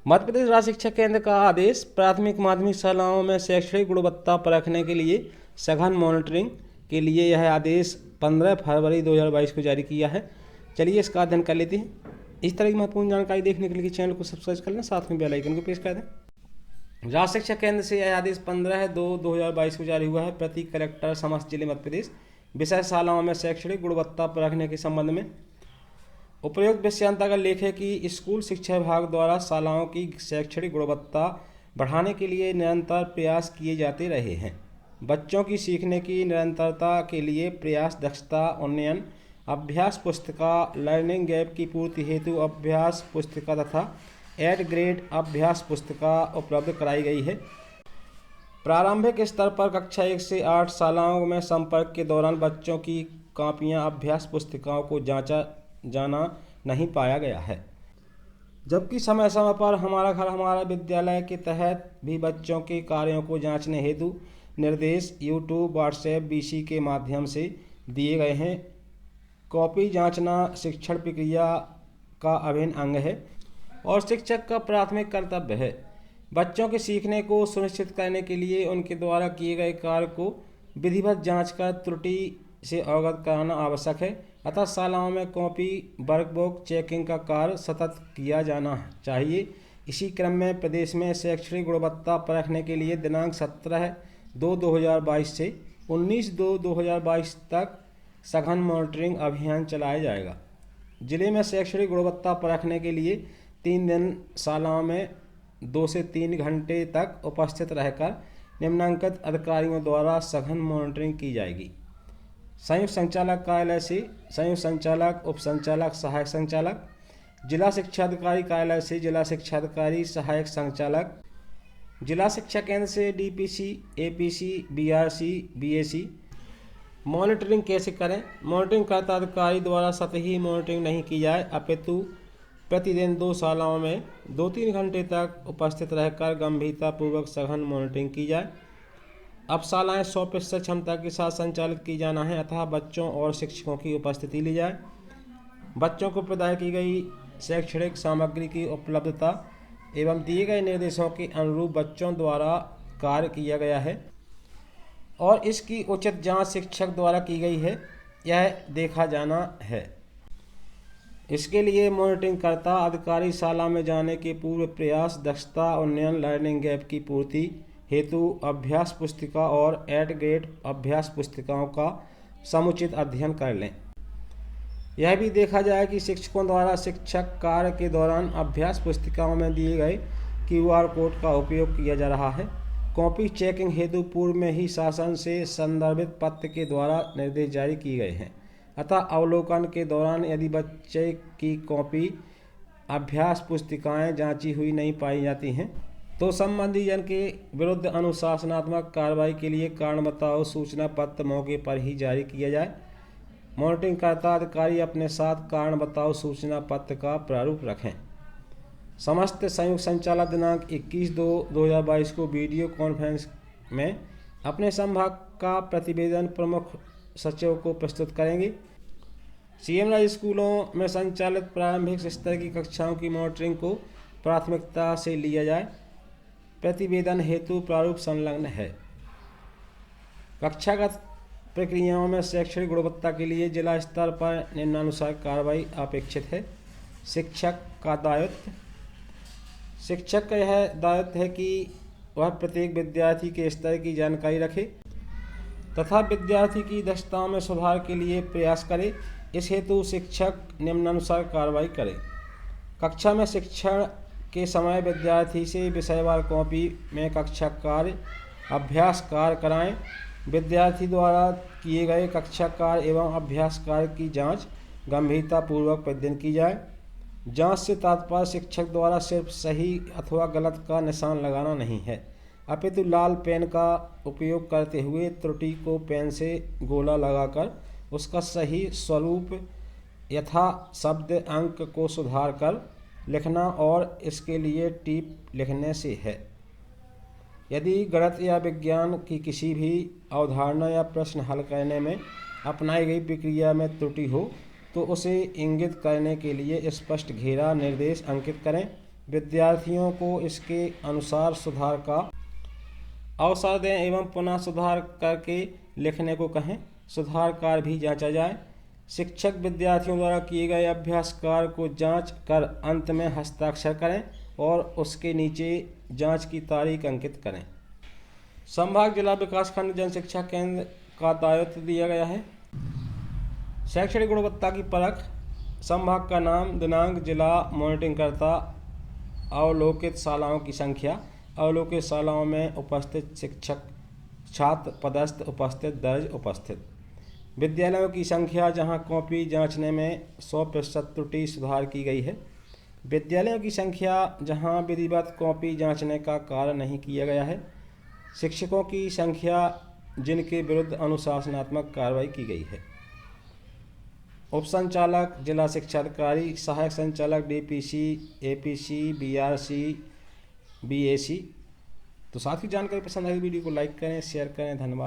मध्य प्रदेश राज्य शिक्षा केंद्र का आदेश प्राथमिक माध्यमिक शालाओं में शैक्षणिक गुणवत्ता परखने के लिए सघन मॉनिटरिंग के लिए यह आदेश 15 फरवरी 2022 को जारी किया है। चलिए इसका अध्ययन कर लेते हैं। इस तरह की महत्वपूर्ण जानकारी देखने के लिए चैनल को सब्सक्राइब कर लें, साथ में बेल आइकन को प्रेस कर दें। राज्य शिक्षा केंद्र से यह आदेश 15/2/2022 को जारी हुआ है। प्रति कलेक्टर समस्त जिले मध्य प्रदेश विषय शालाओं में शैक्षणिक गुणवत्ता परखने के संबंध में उपयुक्त विषयांतर का लेख है कि स्कूल शिक्षा विभाग द्वारा शालाओं की शैक्षणिक गुणवत्ता बढ़ाने के लिए निरंतर प्रयास किए जाते रहे हैं। बच्चों की सीखने की निरंतरता के लिए प्रयास, दक्षता उन्नयन, अभ्यास पुस्तिका, लर्निंग गैप की पूर्ति हेतु अभ्यास पुस्तिका तथा एड ग्रेड अभ्यास पुस्तिका उपलब्ध कराई गई है। प्रारंभिक स्तर पर कक्षा 1 से 8 शालाओं में संपर्क के दौरान बच्चों की कॉपियां अभ्यास पुस्तिकाओं को जांचा जाना नहीं पाया गया है, जबकि समय समय पर हमारा घर हमारा विद्यालय के तहत भी बच्चों के कार्यों को जांचने हेतु निर्देश यूट्यूब, व्हाट्सएप, बीसी के माध्यम से दिए गए हैं। कॉपी जांचना शिक्षण प्रक्रिया का अभिन्न अंग है और शिक्षक का प्राथमिक कर्तव्य है। बच्चों के सीखने को सुनिश्चित करने के लिए उनके द्वारा किए गए कार्य को विधिवत जांच कर त्रुटि से अवगत कराना आवश्यक है। अतः शालाओं में कॉपी वर्कबुक चेकिंग का कार्य सतत किया जाना चाहिए। इसी क्रम में प्रदेश में शैक्षणिक गुणवत्ता परखने के लिए दिनांक 17/2/2022 से 19/2/2022 तक सघन मॉनिटरिंग अभियान चलाया जाएगा। जिले में शैक्षणिक गुणवत्ता परखने के लिए 3 दिन शालाओं में 2 से 3 घंटे तक उपस्थित रहकर निम्नांकित अधिकारियों द्वारा सघन मॉनिटरिंग की जाएगी। संयुक्त संचालक कार्यालय से संयुक्त संचालक, उप संचालक, सहायक संचालक, जिला शिक्षा अधिकारी कार्यालय से जिला शिक्षा अधिकारी, सहायक संचालक, जिला शिक्षा केंद्र से DPC, APC, BRC, BAC. Monitoring कैसे करें? मॉनिटरिंग करता अधिकारी द्वारा सतही मॉनिटरिंग नहीं की जाए, अपितु प्रतिदिन 2 शालाओं में 2-3 घंटे तक उपस्थित रहकर गंभीरतापूर्वक सघन मॉनिटरिंग की जाए। अब शालाएँ 100% क्षमता के साथ संचालित की जाना है, अतः बच्चों और शिक्षकों की उपस्थिति ली जाए। बच्चों को प्रदान की गई शैक्षणिक सामग्री की उपलब्धता एवं दिए गए निर्देशों के अनुरूप बच्चों द्वारा कार्य किया गया है और इसकी उचित जांच शिक्षक द्वारा की गई है, यह देखा जाना है। इसके लिए मॉनिटरिंग करता अधिकारी शाला में जाने के पूर्व प्रयास, दक्षता उन्नयन, लर्निंग गैप की पूर्ति हेतु अभ्यास पुस्तिका और एड ग्रेड अभ्यास पुस्तिकाओं का समुचित अध्ययन कर लें। यह भी देखा जाए कि शिक्षकों द्वारा शिक्षक कार्य के दौरान अभ्यास पुस्तिकाओं में दिए गए QR कोड का उपयोग किया जा रहा है। कॉपी चेकिंग हेतु पूर्व में ही शासन से संदर्भित पत्र के द्वारा निर्देश जारी किए गए हैं, अतः अवलोकन के दौरान यदि बच्चे की कॉपी अभ्यास पुस्तिकाएँ जांची हुई नहीं पाई जाती हैं तो संबंधी जन के विरुद्ध अनुशासनात्मक कार्रवाई के लिए कारण बताओ सूचना पत्र मौके पर ही जारी किया जाए। मॉनिटरिंग करता अधिकारी अपने साथ कारण बताओ सूचना पत्र का प्रारूप रखें। समस्त संयुक्त संचालक दिनांक 21/2/2022 को वीडियो कॉन्फ्रेंस में अपने संभाग का प्रतिवेदन प्रमुख सचिव को प्रस्तुत करेंगे। सीएम राज्य स्कूलों में संचालित प्रारंभिक स्तर की कक्षाओं की मॉनिटरिंग को प्राथमिकता से लिया जाए। प्रतिवेदन हेतु प्रारूप संलग्न है। कक्षागत प्रक्रियाओं में शैक्षणिक गुणवत्ता के लिए जिला स्तर पर निम्नानुसार कार्रवाई अपेक्षित है। शिक्षक का दायित्व। शिक्षक का यह दायित्व है कि वह प्रत्येक विद्यार्थी के स्तर की जानकारी रखे तथा विद्यार्थी की दक्षताओं में सुधार के लिए प्रयास करे। इस हेतु शिक्षक निम्नानुसार कार्रवाई करे। कक्षा में शिक्षण के समय विद्यार्थी से विषयवार कॉपी में कक्षा कार्य, अभ्यास कार्य कराएं। विद्यार्थी द्वारा किए गए कक्षा कार्य एवं अभ्यास कार्य की जांच गंभीरतापूर्वक प्रतिदिन की जाए। जांच से तात्पर्य शिक्षक द्वारा सिर्फ सही अथवा गलत का निशान लगाना नहीं है, अपितु लाल पेन का उपयोग करते हुए त्रुटि को पेन से गोला लगाकर उसका सही स्वरूप यथा शब्द अंक को सुधार कर लिखना और इसके लिए टिप लिखने से है। यदि गणित या विज्ञान की किसी भी अवधारणा या प्रश्न हल करने में अपनाई गई प्रक्रिया में त्रुटि हो तो उसे इंगित करने के लिए स्पष्ट घेरा निर्देश अंकित करें। विद्यार्थियों को इसके अनुसार सुधार का अवसर दें एवं पुनः सुधार करके लिखने को कहें। सुधार कार्य भी जांचा जाए। शिक्षक विद्यार्थियों द्वारा किए गए अभ्यास कार्य को जांच कर अंत में हस्ताक्षर करें और उसके नीचे जांच की तारीख अंकित करें। संभाग जिला विकासखंड जन शिक्षा केंद्र का दायित्व दिया गया है। शैक्षणिक गुणवत्ता की परख। संभाग का नाम, दिनांक, जिला, मॉनिटरिंग करता, अवलोकित शालाओं की संख्या, अवलोकित शालाओं में उपस्थित शिक्षक, छात्र, पदस्थ, उपस्थित, दर्ज, उपस्थित। विद्यालयों की संख्या जहां कॉपी जांचने में 100% त्रुटि सुधार की गई है। विद्यालयों की संख्या जहां विधिवत कॉपी जांचने का कार्य नहीं किया गया है। शिक्षकों की संख्या जिनके विरुद्ध अनुशासनात्मक कार्रवाई की गई है। उप संचालक, जिला शिक्षा अधिकारी, सहायक संचालक, डीपीसी, एपीसी, बीआरसी, बीएसी। तो साथ ही जानकारी पसंद आई वीडियो को लाइक करें, शेयर करें। धन्यवाद।